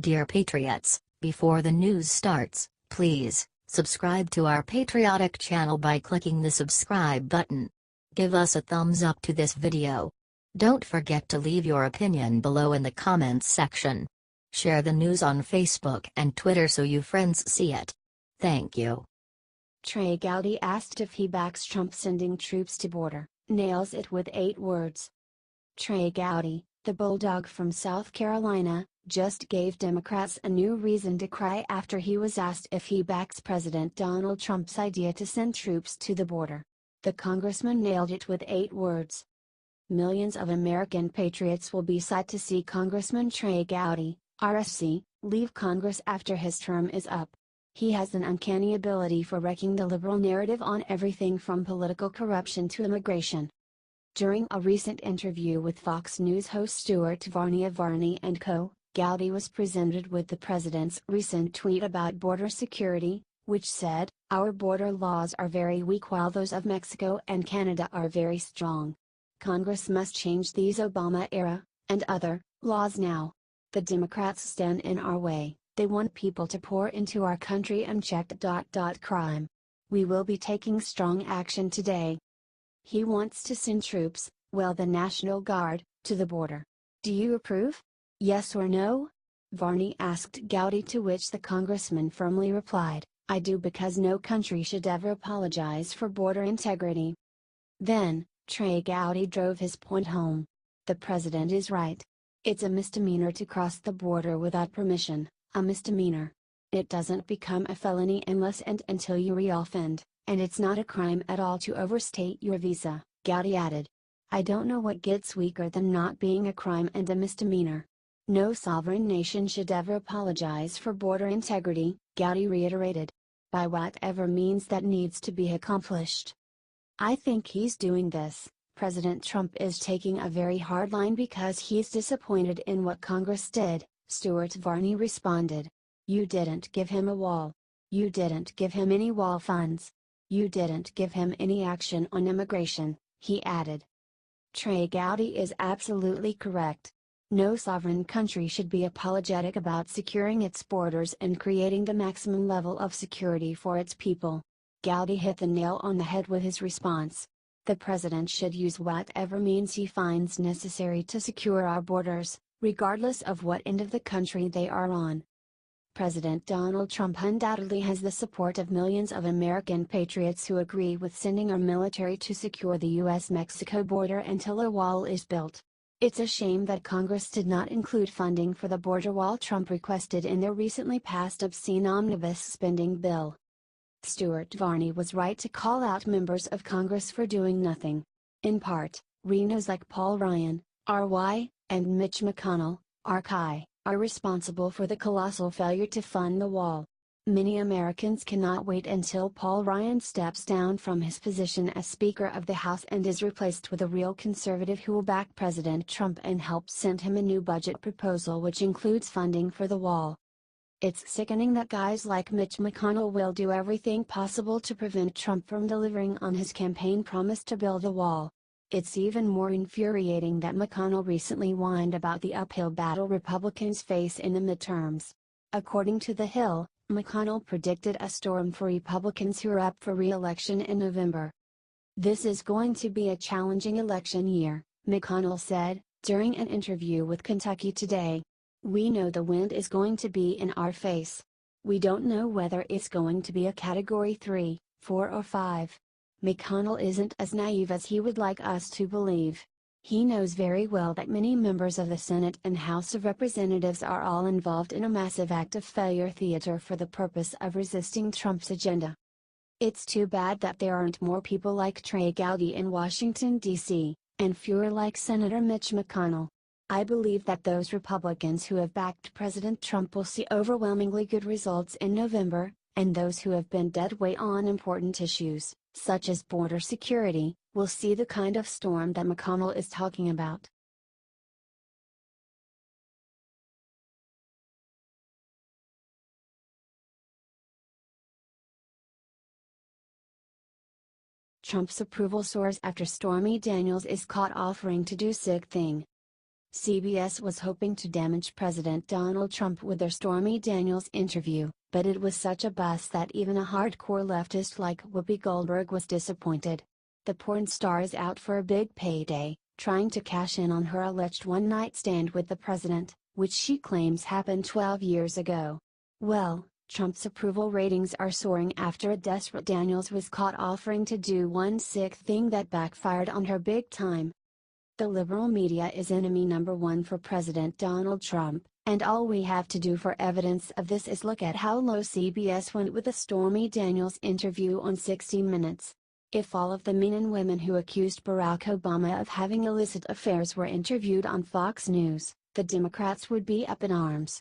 Dear Patriots, before the news starts, please subscribe to our patriotic channel by clicking the subscribe button. Give us a thumbs up to this video. Don't forget to leave your opinion below in the comments section. Share the news on Facebook and Twitter so you friends see it. Thank you. Trey Gowdy asked if he backs Trump sending troops to border, nails it with 8 words. Trey Gowdy, the Bulldog from South Carolina, just gave Democrats a new reason to cry after he was asked if he backs President Donald Trump's idea to send troops to the border. The congressman nailed it with 8 words. Millions of American patriots will be sad to see Congressman Trey Gowdy, RSC, leave Congress after his term is up. He has an uncanny ability for wrecking the liberal narrative on everything from political corruption to immigration. During a recent interview with Fox News host Stuart Varney of Varney & Co., Gowdy was presented with the president's recent tweet about border security, which said, "Our border laws are very weak while those of Mexico and Canada are very strong. Congress must change these Obama-era, and other, laws now. The Democrats stand in our way, they want people to pour into our country unchecked. Crime. We will be taking strong action today." He wants to send troops, well the National Guard, to the border. Do you approve? Yes or no? Varney asked Gowdy, to which the congressman firmly replied, "I do, because no country should ever apologize for border integrity." Then, Trey Gowdy drove his point home. The president is right. It's a misdemeanor to cross the border without permission, a misdemeanor. It doesn't become a felony unless and until you reoffend, and it's not a crime at all to overstate your visa, Gowdy added. I don't know what gets weaker than not being a crime and a misdemeanor. No sovereign nation should ever apologize for border integrity, Gowdy reiterated. By whatever means that needs to be accomplished. I think he's doing this. President Trump is taking a very hard line because he's disappointed in what Congress did, Stuart Varney responded. You didn't give him a wall. You didn't give him any wall funds. You didn't give him any action on immigration, he added. Trey Gowdy is absolutely correct. No sovereign country should be apologetic about securing its borders and creating the maximum level of security for its people. Gowdy hit the nail on the head with his response. The president should use whatever means he finds necessary to secure our borders, regardless of what end of the country they are on. President Donald Trump undoubtedly has the support of millions of American patriots who agree with sending our military to secure the U.S.-Mexico border until a wall is built. It's a shame that Congress did not include funding for the border wall Trump requested in their recently passed obscene omnibus spending bill. Stuart Varney was right to call out members of Congress for doing nothing. In part, Renos like Paul Ryan, R.Y., and Mitch McConnell, R.K., are responsible for the colossal failure to fund the wall. Many Americans cannot wait until Paul Ryan steps down from his position as Speaker of the House and is replaced with a real conservative who will back President Trump and help send him a new budget proposal which includes funding for the wall. It's sickening that guys like Mitch McConnell will do everything possible to prevent Trump from delivering on his campaign promise to build a wall. It's even more infuriating that McConnell recently whined about the uphill battle Republicans face in the midterms. According to The Hill, McConnell predicted a storm for Republicans who are up for re-election in November. This is going to be a challenging election year, McConnell said, during an interview with Kentucky Today. We know the wind is going to be in our face. We don't know whether it's going to be a Category 3, 4 or 5. McConnell isn't as naive as he would like us to believe. He knows very well that many members of the Senate and House of Representatives are all involved in a massive act of failure theater for the purpose of resisting Trump's agenda. It's too bad that there aren't more people like Trey Gowdy in Washington, D.C., and fewer like Senator Mitch McConnell. I believe that those Republicans who have backed President Trump will see overwhelmingly good results in November, and those who have been dead weight on important issues, such as border security, will see the kind of storm that McConnell is talking about. Trump's approval soars after Stormy Daniels is caught offering to do sick thing. CBS was hoping to damage President Donald Trump with their Stormy Daniels interview, but it was such a bust that even a hardcore leftist like Whoopi Goldberg was disappointed. The porn star is out for a big payday, trying to cash in on her alleged one-night stand with the president, which she claims happened 12 years ago. Well, Trump's approval ratings are soaring after a desperate Daniels was caught offering to do one sick thing that backfired on her big time. The liberal media is enemy number one for President Donald Trump, and all we have to do for evidence of this is look at how low CBS went with the Stormy Daniels interview on 60 Minutes. If all of the men and women who accused Barack Obama of having illicit affairs were interviewed on Fox News, the Democrats would be up in arms.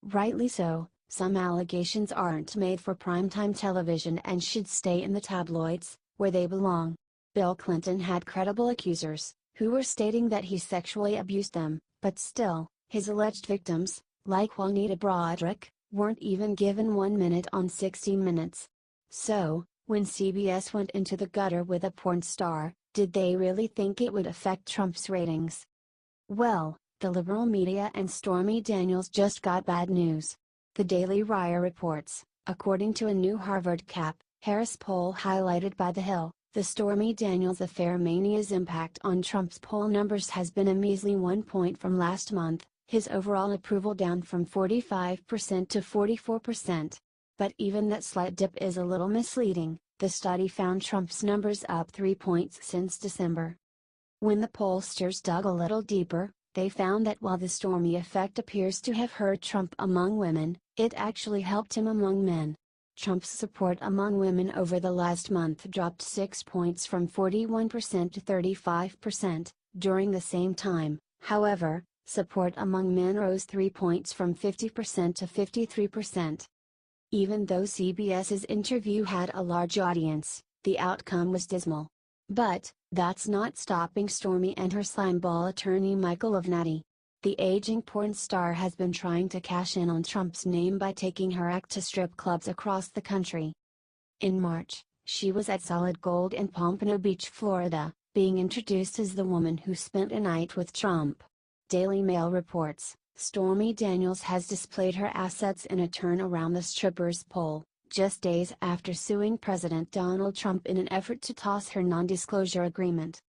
Rightly so, some allegations aren't made for primetime television and should stay in the tabloids, where they belong. Bill Clinton had credible accusers, who were stating that he sexually abused them, but still, his alleged victims, like Juanita Broaddrick, weren't even given 1 minute on 60 Minutes. So, when CBS went into the gutter with a porn star, did they really think it would affect Trump's ratings? Well, the liberal media and Stormy Daniels just got bad news. The Daily Wire reports, according to a new Harvard Harris poll highlighted by The Hill, the Stormy Daniels affair mania's impact on Trump's poll numbers has been a measly 1 point from last month, his overall approval down from 45% to 44%. But even that slight dip is a little misleading. The study found Trump's numbers up 3 points since December. When the pollsters dug a little deeper, they found that while the Stormy effect appears to have hurt Trump among women, it actually helped him among men. Trump's support among women over the last month dropped 6 points from 41% to 35%. During the same time, however, support among men rose 3 points from 50% to 53%. Even though CBS's interview had a large audience, the outcome was dismal. But, that's not stopping Stormy and her slimeball attorney Michael Avenatti. The aging porn star has been trying to cash in on Trump's name by taking her act to strip clubs across the country. In March, she was at Solid Gold in Pompano Beach, Florida, being introduced as the woman who spent a night with Trump. Daily Mail reports, Stormy Daniels has displayed her assets in a turn around the stripper's pole, just days after suing President Donald Trump in an effort to toss her non-disclosure agreement.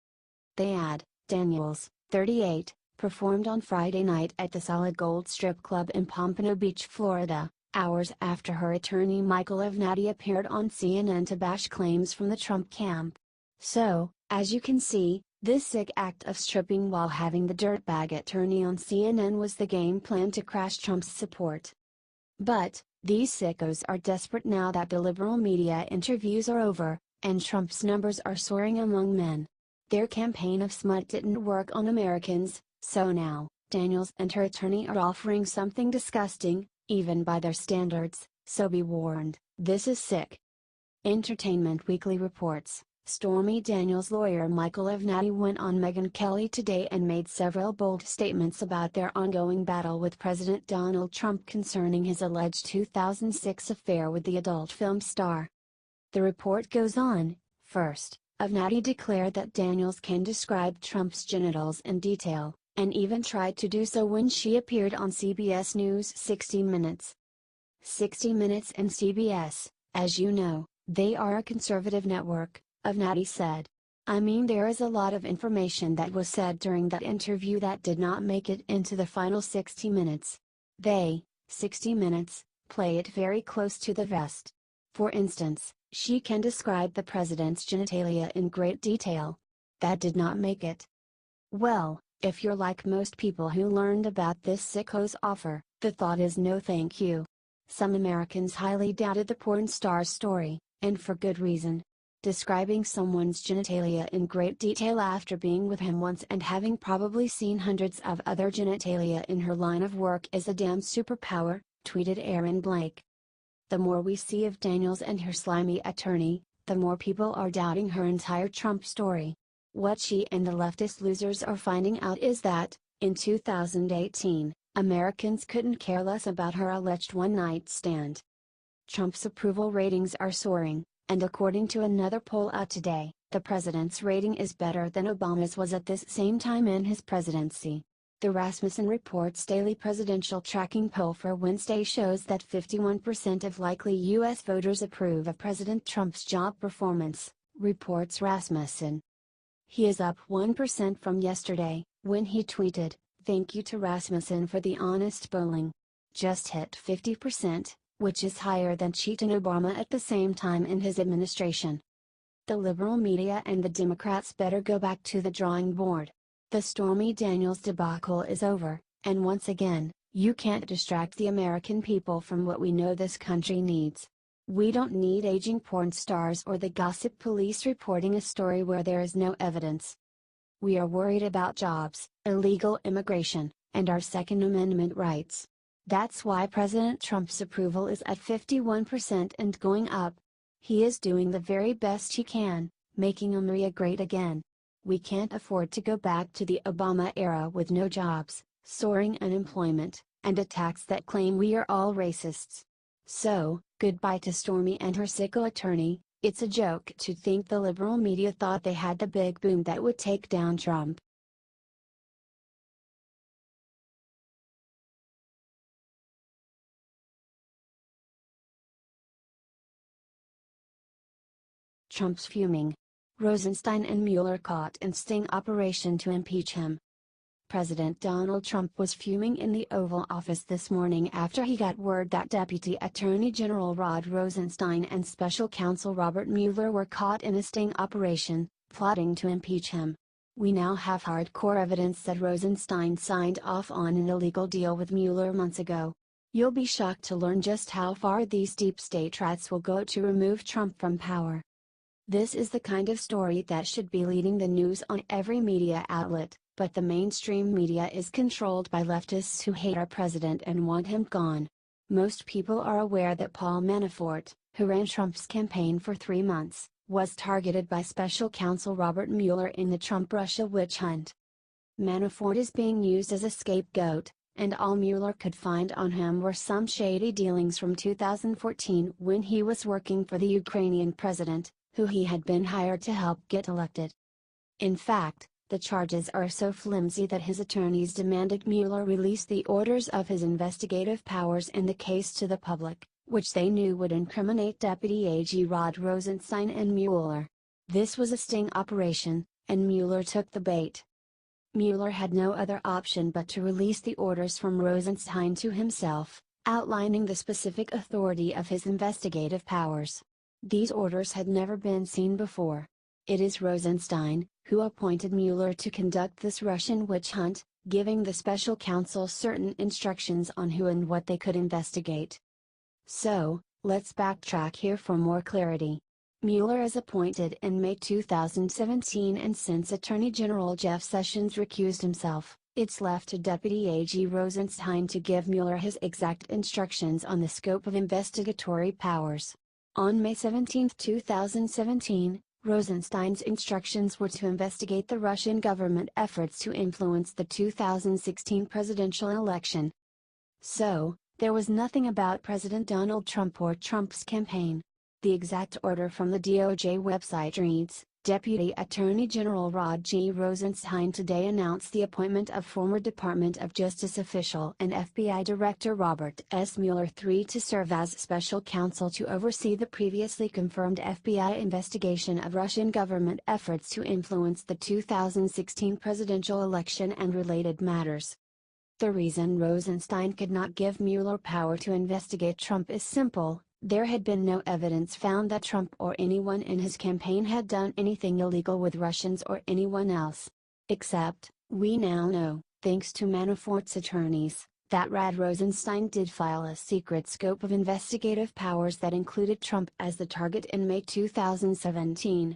They add, Daniels, 38, performed on Friday night at the Solid Gold Strip Club in Pompano Beach, Florida, hours after her attorney Michael Avenatti appeared on CNN to bash claims from the Trump camp. So, as you can see, this sick act of stripping while having the dirtbag attorney on CNN was the game plan to crash Trump's support. But, these sickos are desperate now that the liberal media interviews are over, and Trump's numbers are soaring among men. Their campaign of smut didn't work on Americans, so now, Daniels and her attorney are offering something disgusting, even by their standards, so be warned, this is sick. Entertainment Weekly reports, Stormy Daniels' lawyer Michael Avenatti went on Megyn Kelly today and made several bold statements about their ongoing battle with President Donald Trump concerning his alleged 2006 affair with the adult film star. The report goes on, first, Avenatti declared that Daniels can describe Trump's genitals in detail, and even tried to do so when she appeared on CBS News 60 Minutes. 60 Minutes and CBS, as you know, they are a conservative network, Avenatti said. I mean, there is a lot of information that was said during that interview that did not make it into the final 60 Minutes. They, 60 Minutes, play it very close to the vest. For instance, she can describe the president's genitalia in great detail. That did not make it. Well, if you're like most people who learned about this sicko's offer, the thought is no thank you. Some Americans highly doubted the porn star's story, and for good reason. Describing someone's genitalia in great detail after being with him once and having probably seen hundreds of other genitalia in her line of work is a damn superpower, tweeted Aaron Blake. The more we see of Daniels and her slimy attorney, the more people are doubting her entire Trump story. What she and the leftist losers are finding out is that, in 2018, Americans couldn't care less about her alleged one-night stand. Trump's approval ratings are soaring, and according to another poll out today, the president's rating is better than Obama's was at this same time in his presidency. The Rasmussen Report's daily presidential tracking poll for Wednesday shows that 51% of likely U.S. voters approve of President Trump's job performance, reports Rasmussen. He is up 1% from yesterday, when he tweeted, "Thank you to Rasmussen for the honest polling." Just hit 50%, which is higher than cheating Obama at the same time in his administration. The liberal media and the Democrats better go back to the drawing board. The Stormy Daniels debacle is over, and once again, you can't distract the American people from what we know this country needs. We don't need aging porn stars or the gossip police reporting a story where there is no evidence. We are worried about jobs, illegal immigration, and our Second Amendment rights. That's why President Trump's approval is at 51% and going up. He is doing the very best he can, making America great again. We can't afford to go back to the Obama era with no jobs, soaring unemployment, and attacks that claim we are all racists. So, goodbye to Stormy and her sicko attorney. It's a joke to think the liberal media thought they had the big boom that would take down Trump. Trump's fuming. Rosenstein and Mueller caught in sting operation to impeach him. President Donald Trump was fuming in the Oval Office this morning after he got word that Deputy Attorney General Rod Rosenstein and Special Counsel Robert Mueller were caught in a sting operation, plotting to impeach him. "We now have hardcore evidence that Rosenstein signed off on an illegal deal with Mueller months ago. You'll be shocked to learn just how far these deep state rats will go to remove Trump from power." This is the kind of story that should be leading the news on every media outlet, but the mainstream media is controlled by leftists who hate our president and want him gone. Most people are aware that Paul Manafort, who ran Trump's campaign for 3 months, was targeted by Special Counsel Robert Mueller in the Trump-Russia witch hunt. Manafort is being used as a scapegoat, and all Mueller could find on him were some shady dealings from 2014 when he was working for the Ukrainian president, who he had been hired to help get elected. In fact, the charges are so flimsy that his attorneys demanded Mueller release the orders of his investigative powers in the case to the public, which they knew would incriminate Deputy AG Rod Rosenstein and Mueller. This was a sting operation, and Mueller took the bait. Mueller had no other option but to release the orders from Rosenstein to himself, outlining the specific authority of his investigative powers. These orders had never been seen before. It is Rosenstein, who appointed Mueller to conduct this Russian witch hunt, giving the special counsel certain instructions on who and what they could investigate. So, let's backtrack here for more clarity. Mueller is appointed in May 2017, and since Attorney General Jeff Sessions recused himself, it's left to Deputy AG Rosenstein to give Mueller his exact instructions on the scope of investigatory powers. On May 17, 2017, Rosenstein's instructions were to investigate the Russian government efforts to influence the 2016 presidential election. So, there was nothing about President Donald Trump or Trump's campaign. The exact order from the DOJ website reads, Deputy Attorney General Rod G. Rosenstein today announced the appointment of former Department of Justice official and FBI Director Robert S. Mueller III to serve as special counsel to oversee the previously confirmed FBI investigation of Russian government efforts to influence the 2016 presidential election and related matters. The reason Rosenstein could not give Mueller power to investigate Trump is simple. There had been no evidence found that Trump or anyone in his campaign had done anything illegal with Russians or anyone else. Except, we now know, thanks to Manafort's attorneys, that Rod Rosenstein did file a secret scope of investigative powers that included Trump as the target in May 2017.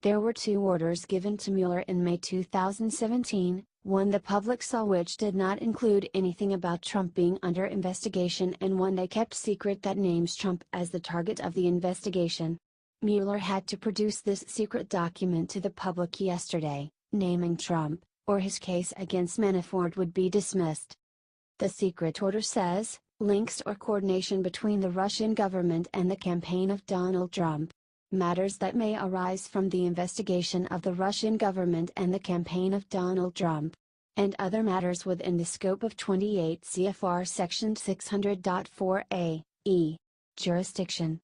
There were 2 orders given to Mueller in May 2017, one the public saw which did not include anything about Trump being under investigation, and one they kept secret that names Trump as the target of the investigation. Mueller had to produce this secret document to the public yesterday, naming Trump, or his case against Manafort would be dismissed. The secret order says, links or coordination between the Russian government and the campaign of Donald Trump. Matters that may arise from the investigation of the Russian government and the campaign of Donald Trump. and other matters within the scope of 28 CFR Section 600.4a, e. Jurisdiction.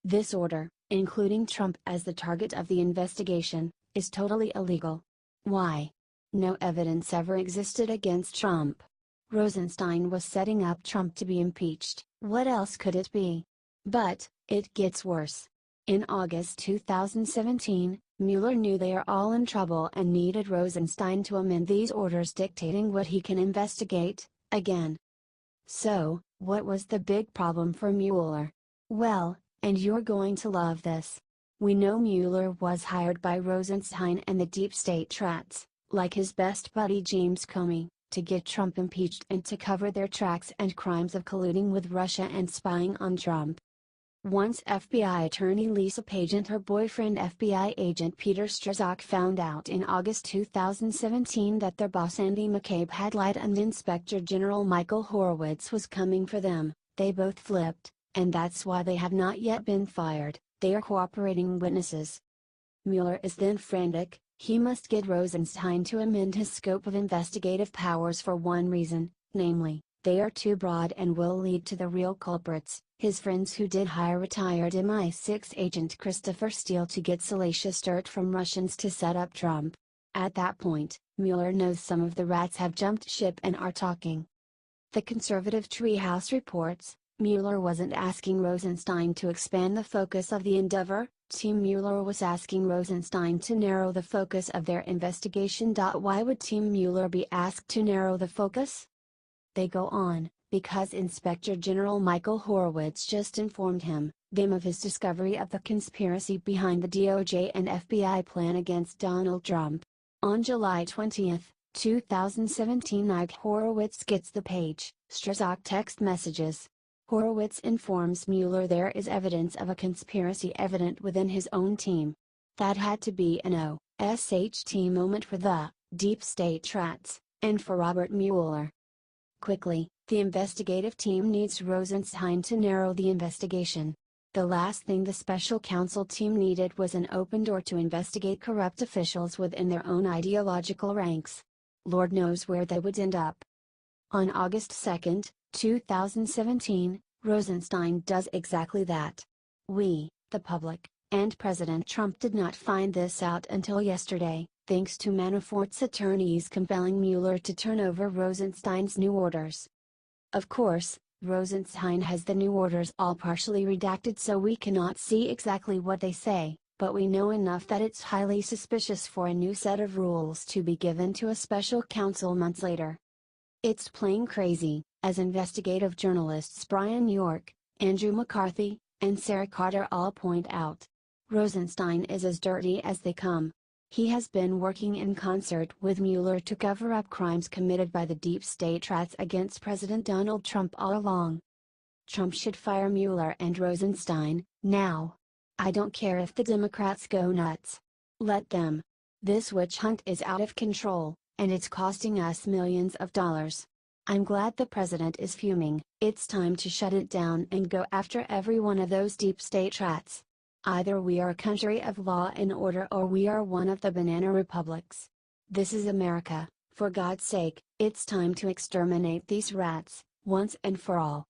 This order, including Trump as the target of the investigation, is totally illegal. Why? No evidence ever existed against Trump. Rosenstein was setting up Trump to be impeached. What else could it be? But, it gets worse. In August 2017, Mueller knew they are all in trouble and needed Rosenstein to amend these orders dictating what he can investigate, again. So, what was the big problem for Mueller? Well, and you're going to love this. We know Mueller was hired by Rosenstein and the deep state trats, like his best buddy James Comey, to get Trump impeached and to cover their tracks and crimes of colluding with Russia and spying on Trump. Once FBI attorney Lisa Page and her boyfriend FBI agent Peter Strzok found out in August 2017 that their boss Andy McCabe had lied and Inspector General Michael Horowitz was coming for them, they both flipped, and that's why they have not yet been fired. They are cooperating witnesses. Mueller is then frantic. He must get Rosenstein to amend his scope of investigative powers for one reason, namely, they are too broad and will lead to the real culprits, his friends who did hire retired MI6 agent Christopher Steele to get salacious dirt from Russians to set up Trump. At that point, Mueller knows some of the rats have jumped ship and are talking. The conservative Treehouse reports, Mueller wasn't asking Rosenstein to expand the focus of the endeavor, Team Mueller was asking Rosenstein to narrow the focus of their investigation. Why would Team Mueller be asked to narrow the focus? They go on, because Inspector General Michael Horowitz just informed them of his discovery of the conspiracy behind the DOJ and FBI plan against Donald Trump. On July 20, 2017, Horowitz gets the Page, Strzok text messages. Horowitz informs Mueller there is evidence of a conspiracy evident within his own team. That had to be an OSHT moment for the deep state trats, and for Robert Mueller. Quickly, the investigative team needs Rosenstein to narrow the investigation. The last thing the special counsel team needed was an open door to investigate corrupt officials within their own ideological ranks. Lord knows where they would end up. On August 2, 2017, Rosenstein does exactly that. We, the public, and President Trump did not find this out until yesterday, thanks to Manafort's attorneys compelling Mueller to turn over Rosenstein's new orders. Of course, Rosenstein has the new orders all partially redacted so we cannot see exactly what they say, but we know enough that it's highly suspicious for a new set of rules to be given to a special counsel months later. It's plain crazy, as investigative journalists Brian York, Andrew McCarthy, and Sarah Carter all point out. Rosenstein is as dirty as they come. He has been working in concert with Mueller to cover up crimes committed by the deep state rats against President Donald Trump all along. Trump should fire Mueller and Rosenstein, now. I don't care if the Democrats go nuts. Let them. This witch hunt is out of control, and it's costing us millions of dollars. I'm glad the president is fuming. It's time to shut it down and go after every one of those deep state rats. Either we are a country of law and order or we are one of the banana republics. This is America, for God's sake, it's time to exterminate these rats, once and for all.